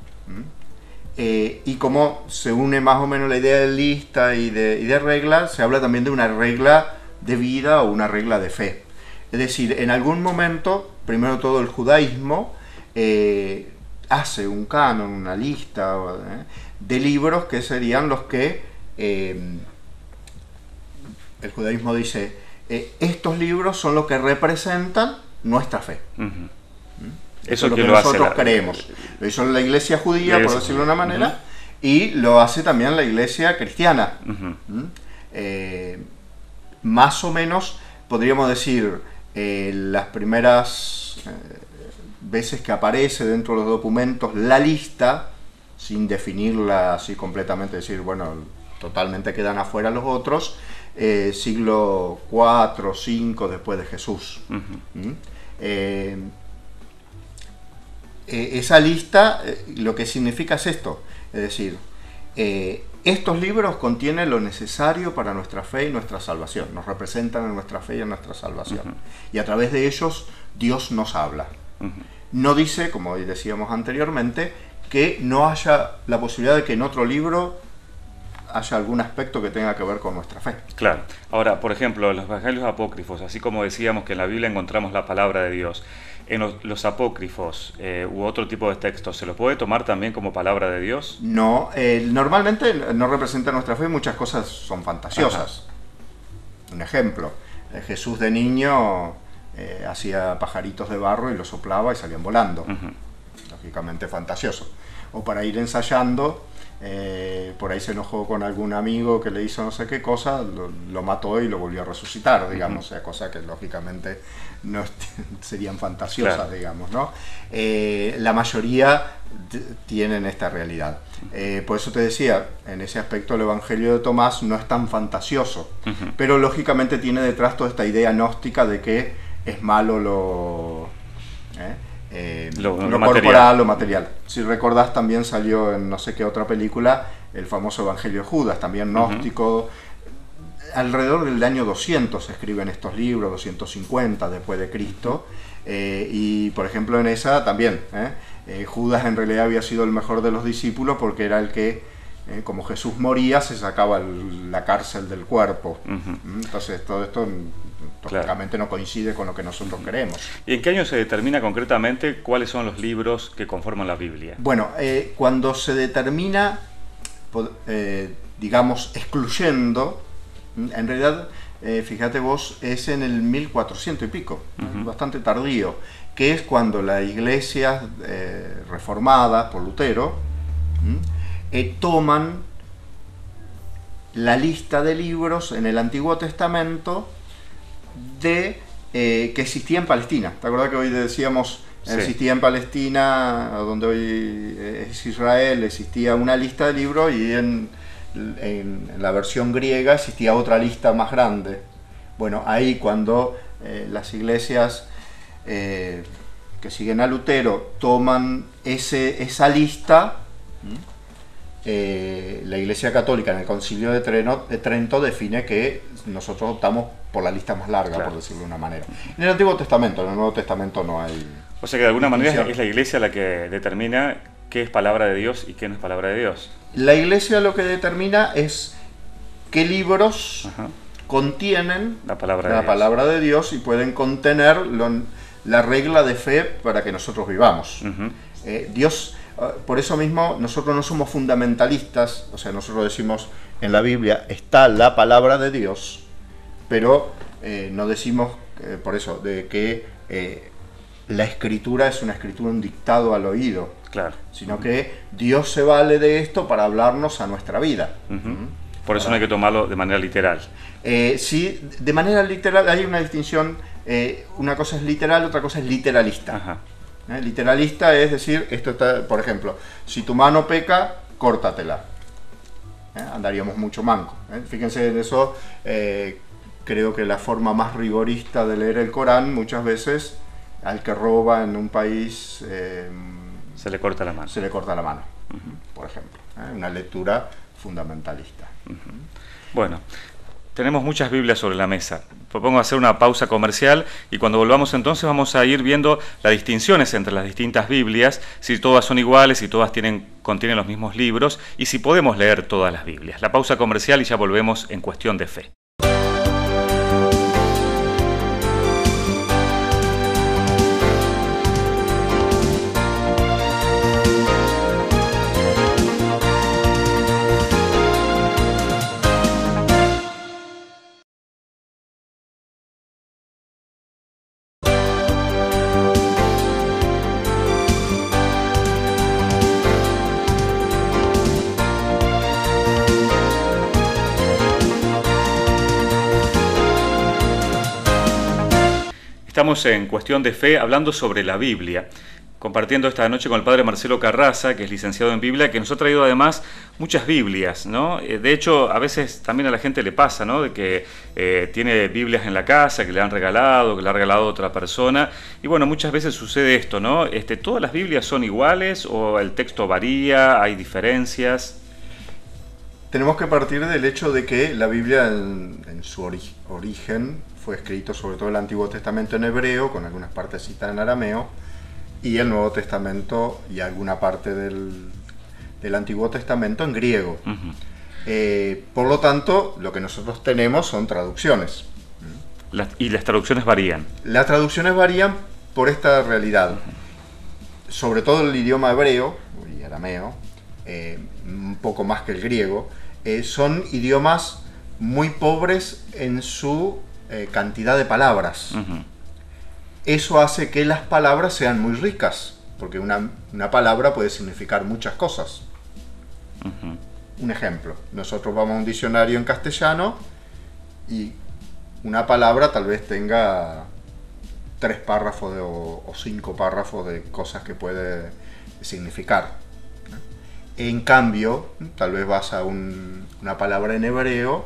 Y como se une más o menos la idea de lista y de regla, se habla también de una regla de vida o una regla de fe. Es decir, en algún momento, primero todo el judaísmo hace un canon, una lista de libros que serían los que el judaísmo dice, estos libros son los que representan nuestra fe. Eso es lo que nosotros creemos. Lo hizo la iglesia judía, por decirlo de una manera, y lo hace también la iglesia cristiana. Más o menos, podríamos decir, las primeras veces que aparece dentro de los documentos la lista, sin definirla así completamente, decir, bueno, totalmente quedan afuera los otros, siglo IV, V después de Jesús. Esa lista lo que significa es esto, es decir, estos libros contienen lo necesario para nuestra fe y nuestra salvación, nos representan en nuestra fe y en nuestra salvación, y a través de ellos Dios nos habla. No dice, como decíamos anteriormente, que no haya la posibilidad de que en otro libro haya algún aspecto que tenga que ver con nuestra fe. Claro. Ahora, por ejemplo, los evangelios apócrifos, así como decíamos que en la Biblia encontramos la palabra de Dios, en los apócrifos u otro tipo de textos, ¿se lo puede tomar también como palabra de Dios? No, normalmente no representa nuestra fe, muchas cosas son fantasiosas. Un ejemplo, Jesús de niño hacía pajaritos de barro y los soplaba y salían volando. Lógicamente fantasioso. O para ir ensayando, por ahí se enojó con algún amigo que le hizo no sé qué cosa, lo mató y lo volvió a resucitar, digamos, o sea, cosas que lógicamente no serían fantasiosas, claro, digamos, ¿no? La mayoría tienen esta realidad. Por eso te decía, en ese aspecto el Evangelio de Tomás no es tan fantasioso, pero lógicamente tiene detrás toda esta idea gnóstica de que es malo lo corporal, lo material. Si recordás, también salió en no sé qué otra película el famoso Evangelio de Judas, también gnóstico. Alrededor del año 200 se escriben estos libros, 250 después de Cristo, Y por ejemplo en esa también, Judas en realidad había sido el mejor de los discípulos porque era el que, como Jesús moría, se sacaba la cárcel del cuerpo. Entonces todo esto lógicamente no coincide con lo que nosotros creemos. ¿Y en qué año se determina concretamente cuáles son los libros que conforman la Biblia? Bueno, cuando se determina, digamos, excluyendo, en realidad, fíjate vos, es en el 1400 y pico, bastante tardío, que es cuando la iglesia reformada por Lutero toman la lista de libros en el Antiguo Testamento que existía en Palestina. ¿Te acuerdas que hoy decíamos existía en Palestina, donde hoy es Israel, existía una lista de libros, y en la versión griega existía otra lista más grande? Bueno, ahí cuando las iglesias que siguen a Lutero toman esa lista, la Iglesia Católica en el Concilio de Trento define que nosotros optamos por la lista más larga, por decirlo de una manera. En el Antiguo Testamento, en el Nuevo Testamento no hay... O sea que de alguna manera es la Iglesia la que determina qué es palabra de Dios y qué no es palabra de Dios. La Iglesia lo que determina es qué libros contienen la palabra de Dios y pueden contener la regla de fe para que nosotros vivamos. Dios... Por eso mismo nosotros no somos fundamentalistas, o sea, nosotros decimos en la Biblia está la palabra de Dios, pero no decimos por eso de que la escritura es una escritura, un dictado al oído, sino que Dios se vale de esto para hablarnos a nuestra vida. Por eso no hay que tomarlo de manera literal. Sí, de manera literal hay una distinción, una cosa es literal, otra cosa es literalista. Literalista es decir, esto está, por ejemplo, si tu mano peca, córtatela. Andaríamos mucho manco. Fíjense en eso, creo que la forma más rigorista de leer el Corán, muchas veces, al que roba en un país... se le corta la mano. Se le corta la mano, por ejemplo. Una lectura fundamentalista. Bueno, tenemos muchas Biblias sobre la mesa. Propongo hacer una pausa comercial y cuando volvamos entonces vamos a ir viendo las distinciones entre las distintas Biblias, si todas son iguales, si todas contienen los mismos libros y si podemos leer todas las Biblias. La pausa comercial y ya volvemos en Cuestión de Fe. Estamos en Cuestión de Fe hablando sobre la Biblia, compartiendo esta noche con el padre Marcelo Carraza, que es licenciado en Biblia, que nos ha traído además muchas Biblias, ¿no? De hecho, a veces también a la gente le pasa, ¿no? De que tiene Biblias en la casa, que le han regalado, que le ha regalado otra persona, y bueno, muchas veces sucede esto, ¿no? ¿Todas las Biblias son iguales o el texto varía, hay diferencias? Tenemos que partir del hecho de que la Biblia en su origen fue escrito sobre todo el Antiguo Testamento en hebreo, con algunas partecitas en arameo, y el Nuevo Testamento y alguna parte del Antiguo Testamento en griego. Por lo tanto, lo que nosotros tenemos son traducciones. ¿Y las traducciones varían? Las traducciones varían por esta realidad. Sobre todo el idioma hebreo y arameo, un poco más que el griego, son idiomas muy pobres en su cantidad de palabras. Eso hace que las palabras sean muy ricas, porque una palabra puede significar muchas cosas. Un ejemplo, nosotros vamos a un diccionario en castellano y una palabra tal vez tenga 3 párrafos o 5 párrafos de cosas que puede significar. En cambio, tal vez vas a una palabra en hebreo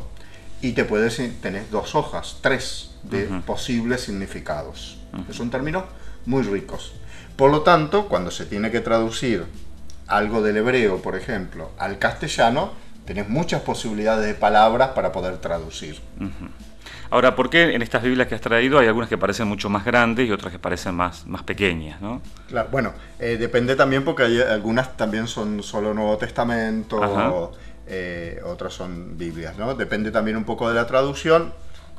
y tenés 2 hojas, 3 de posibles significados. Son términos muy ricos. Por lo tanto, cuando se tiene que traducir algo del hebreo, por ejemplo, al castellano, tenés muchas posibilidades de palabras para poder traducir. Ahora, ¿por qué en estas Biblias que has traído hay algunas que parecen mucho más grandes y otras que parecen más pequeñas, ¿no? Claro, bueno, depende también porque hay algunas también son solo Nuevo Testamento, otras son Biblias, ¿no? Depende también un poco de la traducción.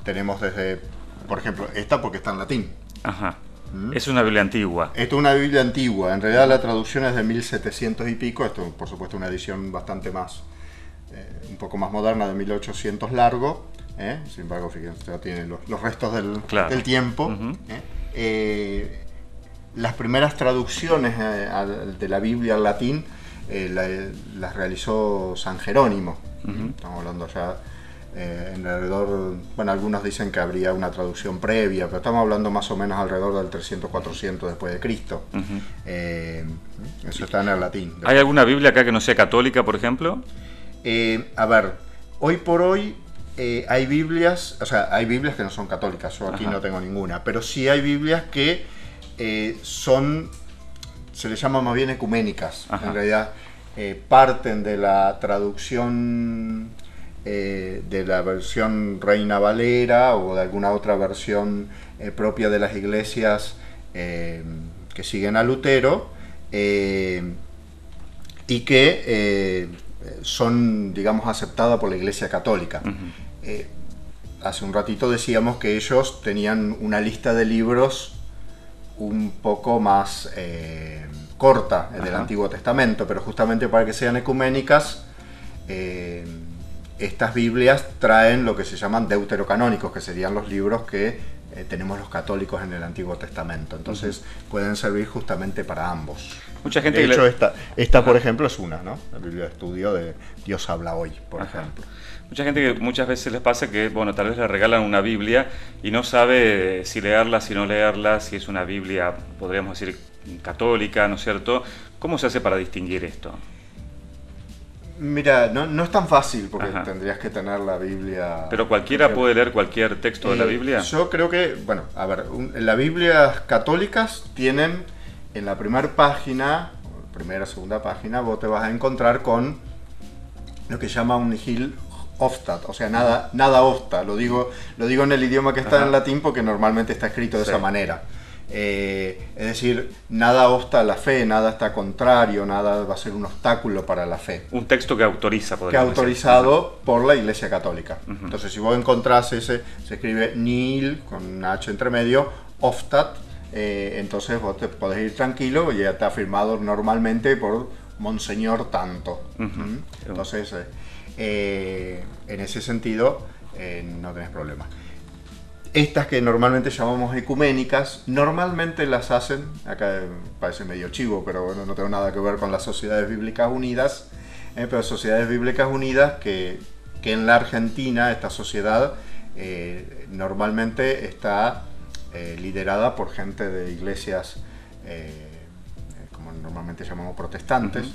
Tenemos desde, por ejemplo, esta porque está en latín. Ajá. Es una Biblia antigua. Esto es una Biblia antigua. En realidad la traducción es de 1700 y pico. Esto, por supuesto, una edición bastante más, un poco más moderna, de 1800 largo. Sin embargo, fíjense, ya tiene los restos del tiempo. Las primeras traducciones de la Biblia al latín las realizó San Jerónimo. Estamos hablando ya alrededor, bueno, algunos dicen que habría una traducción previa, pero estamos hablando más o menos alrededor del 300-400 después de Cristo. Eso está en el latín. ¿Hay alguna Biblia acá que no sea católica, por ejemplo? A ver, hoy por hoy hay Biblias, o sea, hay Biblias que no son católicas, yo aquí no tengo ninguna, pero sí hay Biblias que se les llama más bien ecuménicas. En realidad parten de la traducción de la versión Reina Valera o de alguna otra versión propia de las iglesias que siguen a Lutero y que son, digamos, aceptadas por la Iglesia Católica. Hace un ratito decíamos que ellos tenían una lista de libros un poco más corta del Antiguo Testamento, pero justamente para que sean ecuménicas, estas Biblias traen lo que se llaman deuterocanónicos, que serían los libros que tenemos los católicos en el Antiguo Testamento. Entonces pueden servir justamente para ambos. Mucha gente de hecho, esta por ejemplo, es una, ¿no? La Biblia de estudio de Dios habla hoy, por ejemplo. Mucha gente que muchas veces les pasa que, bueno, tal vez le regalan una Biblia y no sabe si leerla, si no leerla, si es una Biblia, podríamos decir, católica, ¿no es cierto? ¿Cómo se hace para distinguir esto? Mira, no es tan fácil porque tendrías que tener la Biblia... ¿Pero cualquiera puede leer cualquier texto de la Biblia? Yo creo que, bueno, a ver, las Biblias católicas tienen en la primera página, primera, segunda página, vos te vas a encontrar con lo que se llama un nihil oftat, o sea, nada obsta. Lo digo en el idioma que está en latín porque normalmente está escrito de esa manera. Es decir, nada obsta a la fe, nada está contrario, nada va a ser un obstáculo para la fe. Un texto que autoriza, que autorizado por la Iglesia Católica. Entonces, si vos encontrás se escribe nihil con una H entre medio, oftat, entonces vos te podés ir tranquilo, ya está firmado normalmente por Monseñor tanto. Entonces, en ese sentido, no tenés problema. Estas que normalmente llamamos ecuménicas, normalmente las hacen, acá parece medio chivo, pero bueno, no tengo nada que ver con las Sociedades Bíblicas Unidas, pero Sociedades Bíblicas Unidas que en la Argentina, esta sociedad normalmente está liderada por gente de iglesias, como normalmente llamamos protestantes.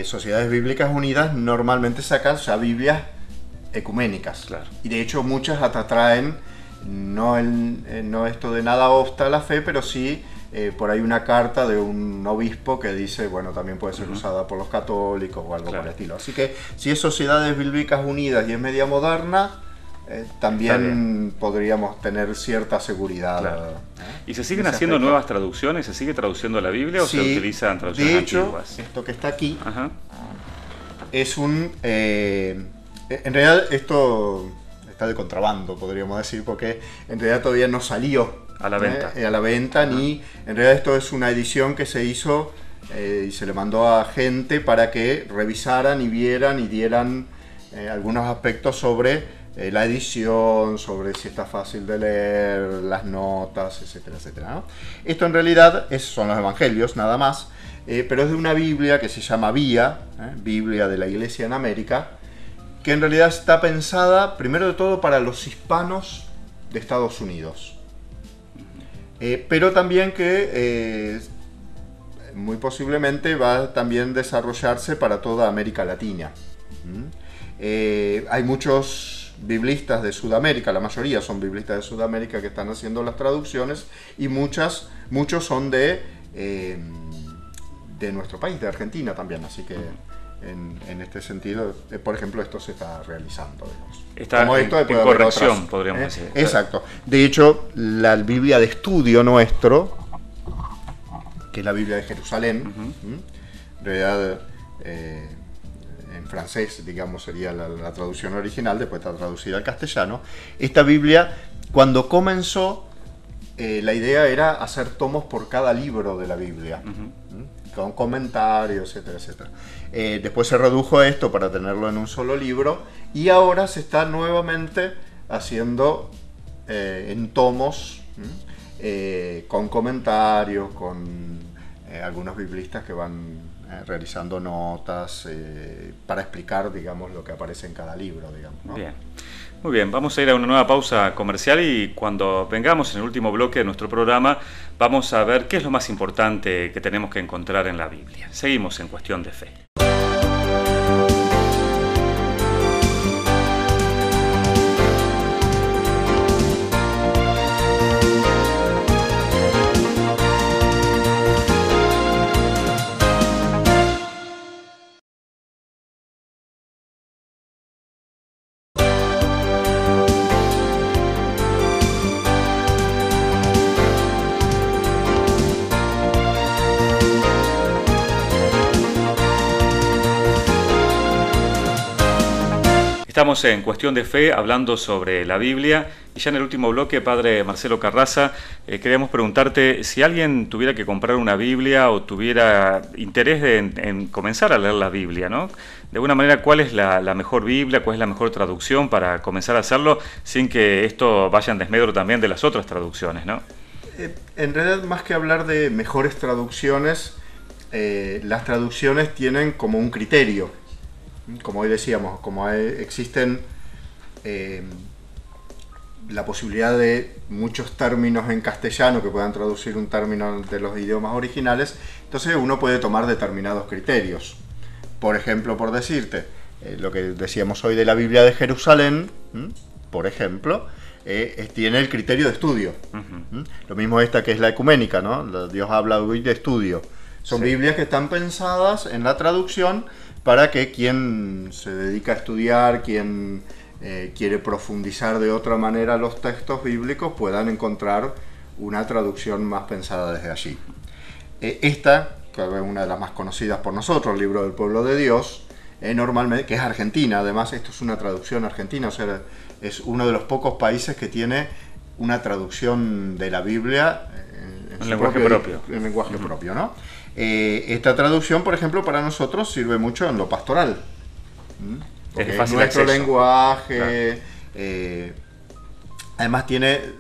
Sociedades Bíblicas Unidas normalmente sacan ya Biblias ecuménicas. Claro. Y de hecho muchas hasta traen no esto de nada obsta a la fe, pero sí por ahí una carta de un obispo que dice, bueno, también puede ser usada por los católicos o algo por el estilo. Así que si es Sociedades Bíblicas Unidas y es media moderna, también podríamos tener cierta seguridad. Claro. ¿Y se siguen haciendo nuevas traducciones? ¿Se sigue traduciendo la Biblia o se utilizan traducciones antiguas? De hecho, esto que está aquí es un... en realidad esto está de contrabando, podríamos decir, porque en realidad todavía no salió a la venta. Ni en realidad esto es una edición que se hizo y se le mandó a gente para que revisaran y vieran y dieran algunos aspectos sobre la edición, sobre si está fácil de leer, las notas, etcétera, etcétera, ¿no? Esto en realidad son los evangelios, nada más, pero es de una Biblia que se llama Vía, Biblia de la Iglesia en América, que en realidad está pensada, primero de todo, para los hispanos de Estados Unidos. Pero también que muy posiblemente va a también desarrollarse para toda América Latina. Hay muchos biblistas de Sudamérica, la mayoría son biblistas de Sudamérica que están haciendo las traducciones, y muchos son de nuestro país, de Argentina también, así que en este sentido. Por ejemplo, esto se está realizando. Digamos. Está Como en, esto, en puede haber corrección, otras, podríamos decir. Exacto. De hecho, la Biblia de estudio nuestro, que es la Biblia de Jerusalén, en realidad en francés, digamos, sería la traducción original, después está traducida al castellano. Esta Biblia, cuando comenzó, la idea era hacer tomos por cada libro de la Biblia, con comentarios, etcétera, etcétera. Después se redujo a esto para tenerlo en un solo libro, y ahora se está nuevamente haciendo en tomos, con comentarios, con algunos biblistas que van realizando notas para explicar, digamos, lo que aparece en cada libro, digamos, ¿no? Bien. Muy bien, vamos a ir a una nueva pausa comercial y cuando vengamos en el último bloque de nuestro programa vamos a ver qué es lo más importante que tenemos que encontrar en la Biblia. Seguimos en Cuestión de Fe. Estamos en Cuestión de Fe hablando sobre la Biblia y ya en el último bloque, Padre Marcelo Carraza, queríamos preguntarte si alguien tuviera que comprar una Biblia o tuviera interés en comenzar a leer la Biblia, ¿no? De alguna manera, ¿cuál es la mejor Biblia, cuál es la mejor traducción para comenzar a hacerlo sin que esto vaya en desmedro también de las otras traducciones, ¿no? En realidad, más que hablar de mejores traducciones, las traducciones tienen como un criterio. Como hoy decíamos, como existen la posibilidad de muchos términos en castellano que puedan traducir un término de los idiomas originales, entonces uno puede tomar determinados criterios. Por ejemplo, por decirte, lo que decíamos hoy de la Biblia de Jerusalén, por ejemplo, tiene el criterio de estudio. Lo mismo esta que es la ecuménica, ¿no? Dios habla hoy de estudio. Son Biblias que están pensadas en la traducción para que quien se dedica a estudiar, quien quiere profundizar de otra manera los textos bíblicos, puedan encontrar una traducción más pensada desde allí. Esta, que es una de las más conocidas por nosotros, el Libro del Pueblo de Dios, normalmente, que es argentina, además esto es una traducción argentina, o sea, es uno de los pocos países que tiene una traducción de la Biblia en lenguaje propio. En lenguaje propio, ¿no? Esta traducción, por ejemplo, para nosotros sirve mucho en lo pastoral. Porque es nuestro lenguaje. Claro. Además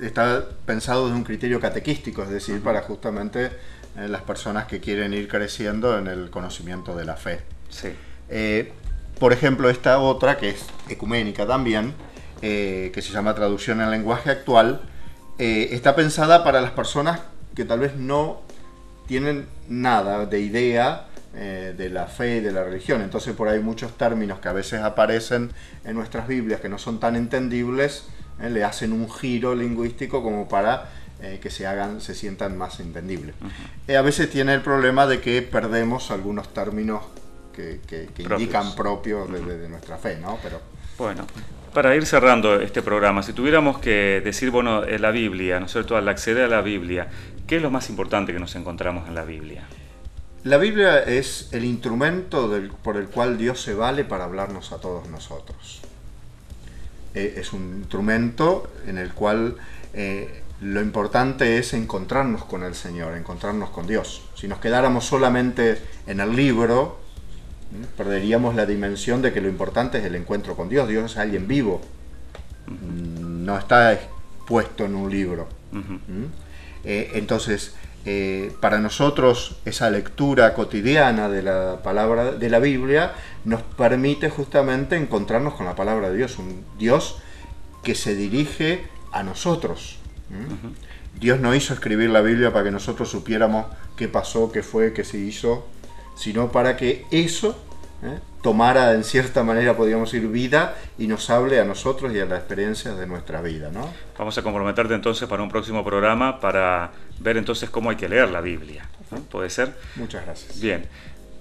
está pensado desde un criterio catequístico, es decir, para justamente las personas que quieren ir creciendo en el conocimiento de la fe. Sí. Por ejemplo, esta otra, que es ecuménica también, que se llama Traducción en lenguaje actual, está pensada para las personas que tal vez no tienen nada de idea de la fe y de la religión. Entonces por ahí muchos términos que a veces aparecen en nuestras Biblias que no son tan entendibles, le hacen un giro lingüístico como para que se sientan más entendibles. A veces tiene el problema de que perdemos algunos términos que indican propios de nuestra fe, ¿no? Pero bueno, para ir cerrando este programa, si tuviéramos que decir, bueno, la Biblia, ¿no es cierto?, al acceder a la Biblia, ¿qué es lo más importante que nos encontramos en la Biblia? La Biblia es el instrumento por el cual Dios se vale para hablarnos a todos nosotros. Es un instrumento en el cual lo importante es encontrarnos con el Señor, encontrarnos con Dios. Si nos quedáramos solamente en el libro, perderíamos la dimensión de que lo importante es el encuentro con Dios. Dios es alguien vivo, no está puesto en un libro. Entonces, para nosotros esa lectura cotidiana de la palabra de la Biblia nos permite justamente encontrarnos con la palabra de Dios, un Dios que se dirige a nosotros. Dios no hizo escribir la Biblia para que nosotros supiéramos qué pasó, qué fue, qué se hizo, sino para que eso tomara en cierta manera, podríamos decir, vida y nos hable a nosotros y a las experiencias de nuestra vida, ¿no? Vamos a comprometerte entonces para un próximo programa para ver entonces cómo hay que leer la Biblia, ¿no? ¿Puede ser? Muchas gracias. Bien.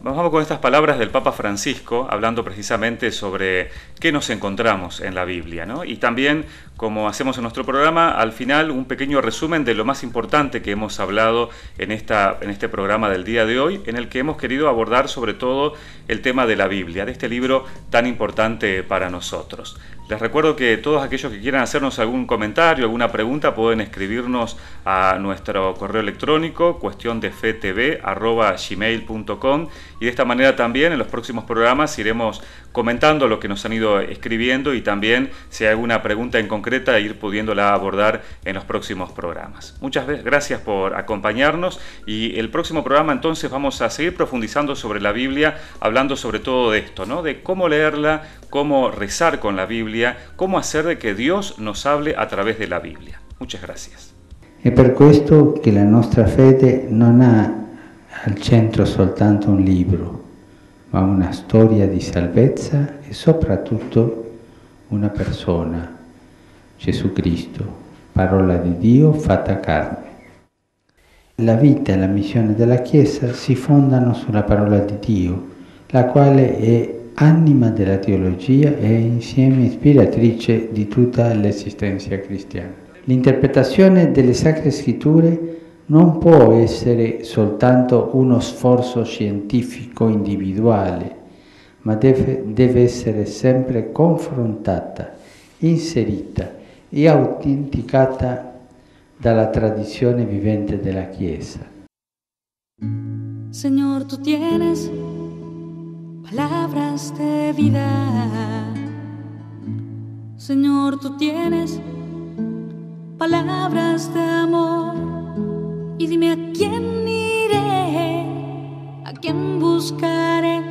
Vamos con estas palabras del Papa Francisco, hablando precisamente sobre qué nos encontramos en la Biblia, ¿no? Y también, como hacemos en nuestro programa, al final un pequeño resumen de lo más importante que hemos hablado en este programa del día de hoy, en el que hemos querido abordar sobre todo el tema de la Biblia, de este libro tan importante para nosotros. Les recuerdo que todos aquellos que quieran hacernos algún comentario, alguna pregunta, pueden escribirnos a nuestro correo electrónico, cuestiondefetv@gmail.com, y de esta manera también en los próximos programas iremos comentando lo que nos han ido escribiendo y también si hay alguna pregunta en concreta ir pudiéndola abordar en los próximos programas. Muchas gracias por acompañarnos y el próximo programa entonces vamos a seguir profundizando sobre la Biblia, hablando sobre todo de esto, ¿no? De cómo leerla, cómo rezar con la Biblia, cómo hacer de que Dios nos hable a través de la Biblia. Muchas gracias. È per questo che la nostra fede non ha al centro soltanto un libro, ma una storia di salvezza e soprattutto una persona, Gesù Cristo, parola di Dio fatta carne. La vita e la missione della Chiesa si fondano sulla parola di Dio, la quale è anima della teologia e insieme ispiratrice di tutta l'esistenza cristiana. L'interpretazione delle Sacre Scritture non può essere soltanto uno sforzo scientifico individuale, ma deve essere sempre confrontata, inserita e autenticata dalla tradizione vivente della Chiesa. Señor, tú tienes palabras de vida. Señor, tú tienes palabras de amor. Y dime a quién iré, a quién buscaré,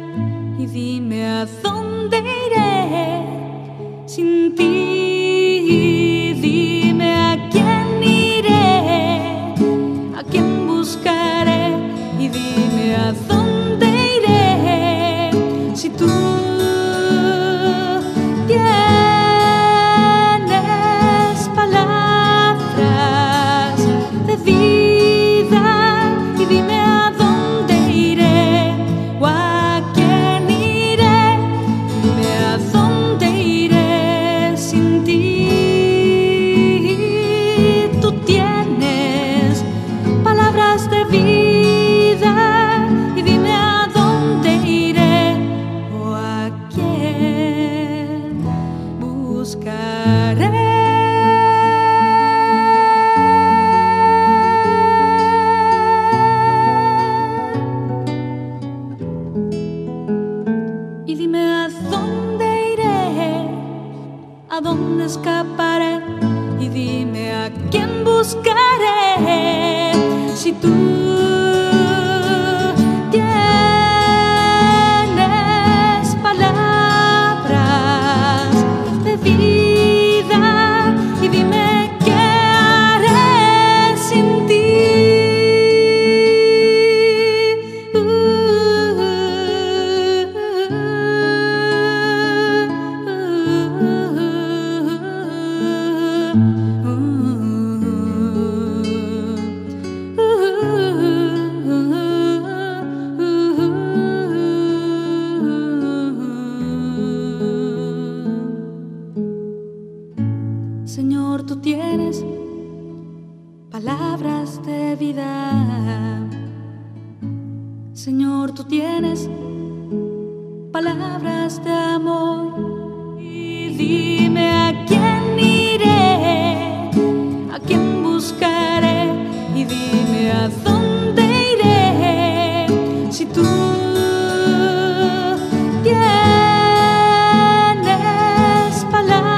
y dime a dónde iré sin ti. Dime a quién iré, a quién buscaré, y dime a dónde iré si tú tienes palabras de vida. Dime a dónde iré o a quién iré. Dime a dónde iré sin ti. Tú tienes palabras de vida y dime a dónde iré o a quién buscaré. ¿A dónde escaparé? Y dime a quién buscaré si tú tienes palabras de vida y dime qué haré sin ti. Señor, tú tienes palabras de vida. Señor, tú tienes palabras de amor. Y dime a quién iré, a quién buscaré, y dime a dónde iré si tú tienes palabras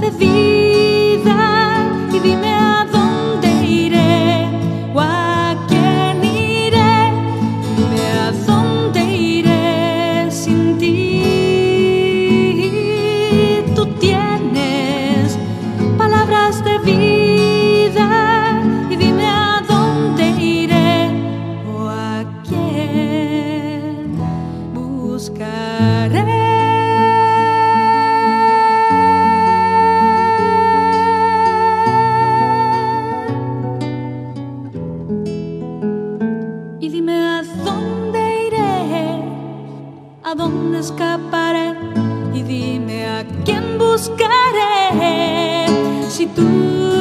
de vida y dime a dónde iré o a quién iré. Dime a dónde iré sin ti. Tú tienes palabras de vida y dime a dónde iré o a quién buscaré. Y dime a ¿a dónde escaparé? Y dime a quién buscaré. Si tú